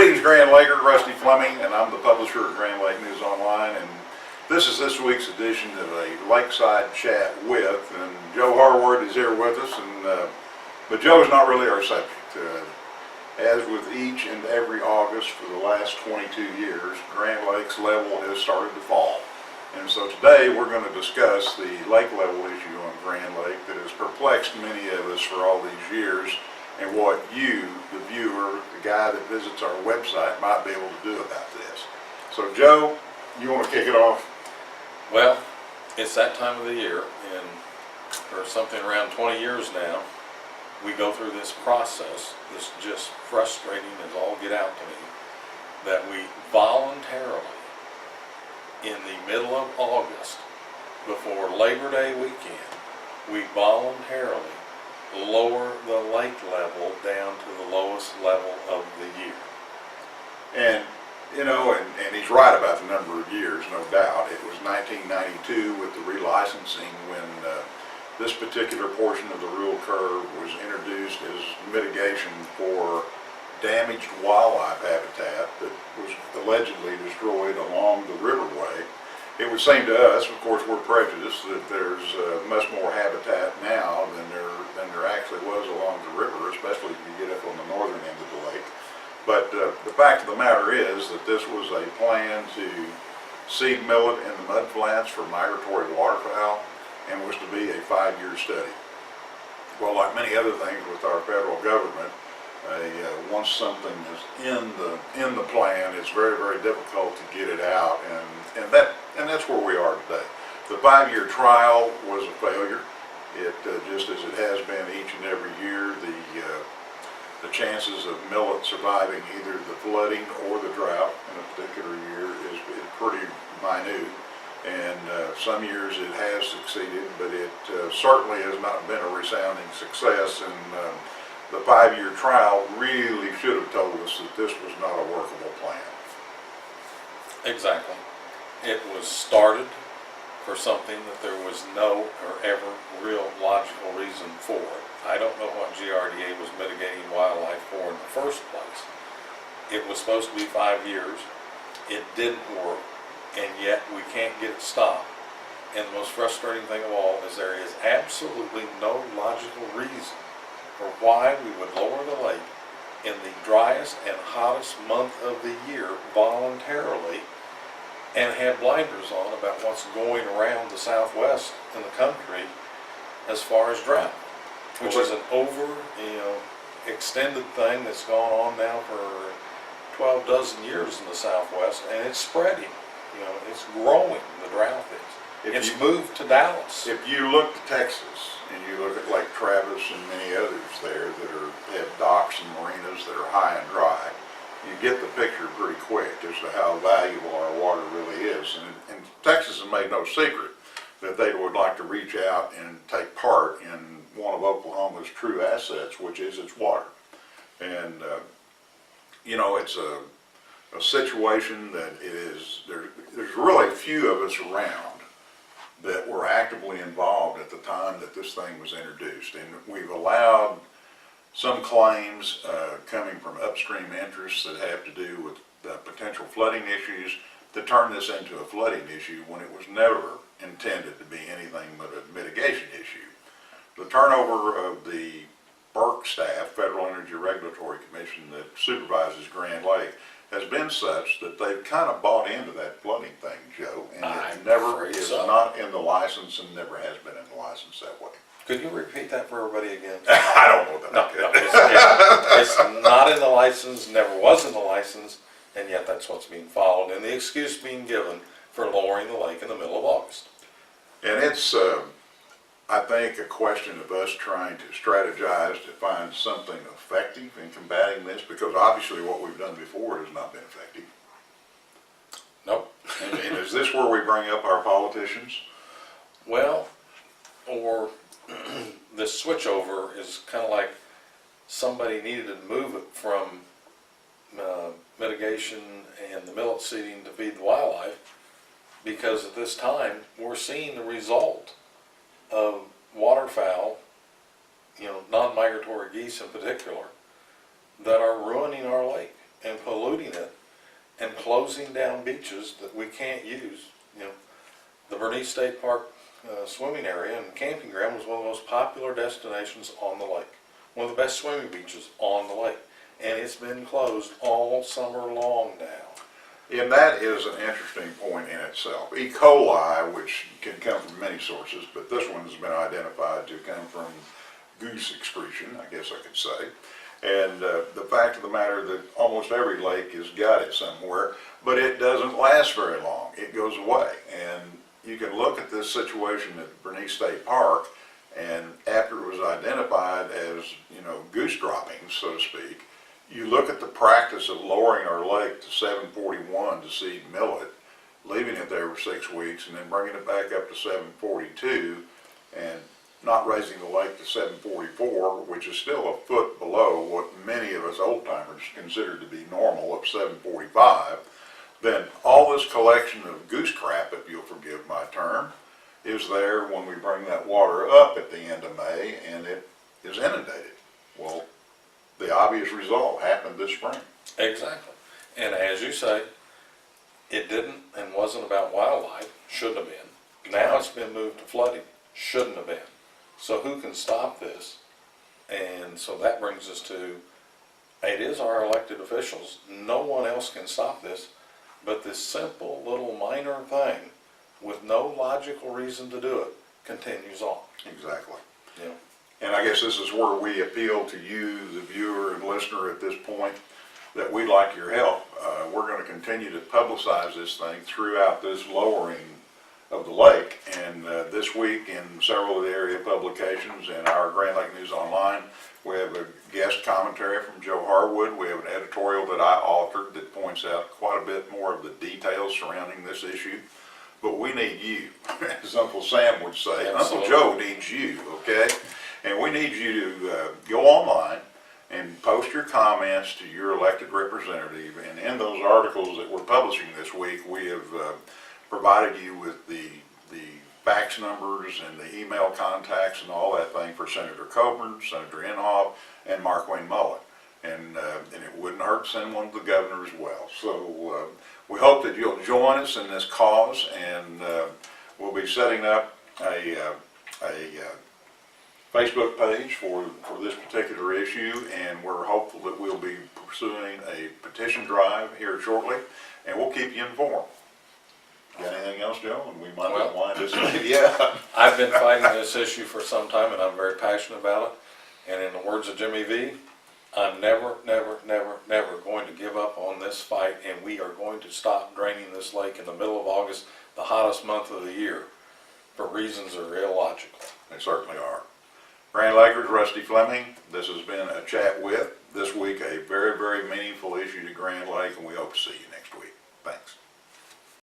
Greetings, Grand Laker. Rusty Fleming, and I'm the publisher of Grand Lake News Online, and this is this week's edition of a Lakeside Chat with, and Joe Harwood is here with us, but Joe is not really our subject. As with each and every August for the last 22 years, Grand Lake's level has started to fall. And so today we're going to discuss the lake level issue on Grand Lake that has perplexed many of us for all these years, and what you, the viewer, the guy that visits our website, might be able to do about this. So Joe, you want to kick it off? Well, it's that time of the year, and for something around 20 years now, we go through this process that's just frustrating as all get out to me, that we voluntarily, in the middle of August, before Labor Day weekend, we voluntarily lower the lake level down to the lowest level of the year. And you know, and he's right about the number of years, no doubt. It was 1992 with the relicensing when this particular portion of the rule curve was introduced as mitigation for damaged wildlife habitat that was allegedly destroyed along the riverway. It would seem to us, of course we're prejudiced, that there's much more habitat now than there actually was along the river, especially if you get up on the northern end of the lake. But the fact of the matter is that this was a plan to seed millet in the mudflats for migratory waterfowl, and was to be a 5-year study. Well, like many other things with our federal government, once something is in the plan, it's very, very difficult to get it out, and that's where we are today. The 5-year trial was a failure. It just as it has been each and every year, the chances of millet surviving either the flooding or the drought in a particular year is pretty minute. And some years it has succeeded, but it certainly has not been a resounding success, and the 5-year trial really should have told us that this was not a workable plan. Exactly. It was started for something that there was no or ever real logical reason for. I don't know what GRDA was mitigating wildlife for in the first place. It was supposed to be 5 years. It didn't work, and yet we can't get it stopped. And the most frustrating thing of all is there is absolutely no logical reason for why we would lower the lake in the driest and hottest month of the year voluntarily and have blinders on about what's going around the southwest in the country as far as drought, which is an extended thing that's gone on now for 12 dozen years in the southwest, and it's spreading. It's growing, the drought is. It's moved to Dallas. If you look to Texas, and you look at Lake Travis and many others there that have docks and marinas that are high and dry, you get the picture pretty quick as to how valuable our water really is. And Texas has made no secret that they would like to reach out and take part in one of Oklahoma's true assets, which is its water. And it's a situation that there's really few of us around that were actively involved at the time that this thing was introduced, and we've allowed some claims coming from upstream interests that have to do with potential flooding issues to turn this into a flooding issue when it was never intended to be anything but a mitigation issue. The turnover of the FERC staff, Federal Energy Regulatory Commission, that supervises Grand Lake, has been such that they've kind of bought into that flooding thing, Joe, and it never is not in the license and never has been in the license that way. Could you repeat that for everybody again? I don't know that I could. It's not in the license, never was in the license, and yet that's what's being followed, and the excuse being given for lowering the lake in the middle of August. And it's, I think, a question of us trying to strategize to find something effective in combating this, because obviously what we've done before has not been effective. Nope. And is this where we bring up our politicians? Well, or this switchover is kind of like somebody needed to move it from mitigation and the millet seeding to feed the wildlife, because at this time we're seeing the result of waterfowl, non-migratory geese in particular, that are ruining our lake and polluting closing down beaches that we can't use. You know, the Bernice State Park swimming area and camping ground was one of the most popular destinations on the lake. One of the best swimming beaches on the lake. And it's been closed all summer long now. And that is an interesting point in itself. E. coli, which can come from many sources, but this one has been identified to come from goose excretion, I guess I could say. And the fact of the matter that almost every lake has got it somewhere, but it doesn't last very long. It goes away. And you can look at this situation at Bernice State Park, and after it was identified as, you know, goose droppings, so to speak, you look at the practice of lowering our lake to 741 to seed millet, leaving it there for 6 weeks, and then bringing it back up to 742, and not raising the lake to 744, which is still a foot below what many of us old timers consider to be normal of 745, then all this collection of goose crap, if you'll forgive my term, is there when we bring that water up at the end of May and it is inundated. Well, the obvious result happened this spring. Exactly. And as you say, it didn't and wasn't about wildlife, shouldn't have been. Now it's been moved to flooding, shouldn't have been. So who can stop this? And so that brings us to, it is our elected officials. No one else can stop this, but this simple little minor thing with no logical reason to do it continues on. Exactly. Yeah. And I guess this is where we appeal to you, the viewer and listener at this point, that we'd like your help. We're going to continue to publicize this thing throughout this lowering of the lake. And this week in several of the area publications and our Grand Lake News Online, we have a guest commentary from Joe Harwood. We have an editorial that I authored that points out quite a bit more of the details surrounding this issue. But we need you, as Uncle Sam would say. Absolutely. Uncle Joe needs you, okay? And we need you to go online and post your comments to your elected representative. And in those articles that we're publishing this week, we have provided you with the fax numbers and the email contacts and all that thing for Senator Coburn, Senator Inhofe, and Mark Wayne Mullen. And it wouldn't hurt to send one to the governor as well. So we hope that you'll join us in this cause, and we'll be setting up a Facebook page for this particular issue, and we're hopeful that we'll be pursuing a petition drive here shortly, and we'll keep you informed. Got anything else, Joe? And we might Well, wind this up. Yeah. I've been fighting this issue for some time, and I'm very passionate about it. And in the words of Jimmy V, I'm never, never, never, never going to give up on this fight, and we are going to stop draining this lake in the middle of August, the hottest month of the year, for reasons that are illogical. They certainly are. Grand Lakers, Rusty Fleming, this has been a chat with, this week, a very, very meaningful issue to Grand Lake, and we hope to see you next week. Thanks.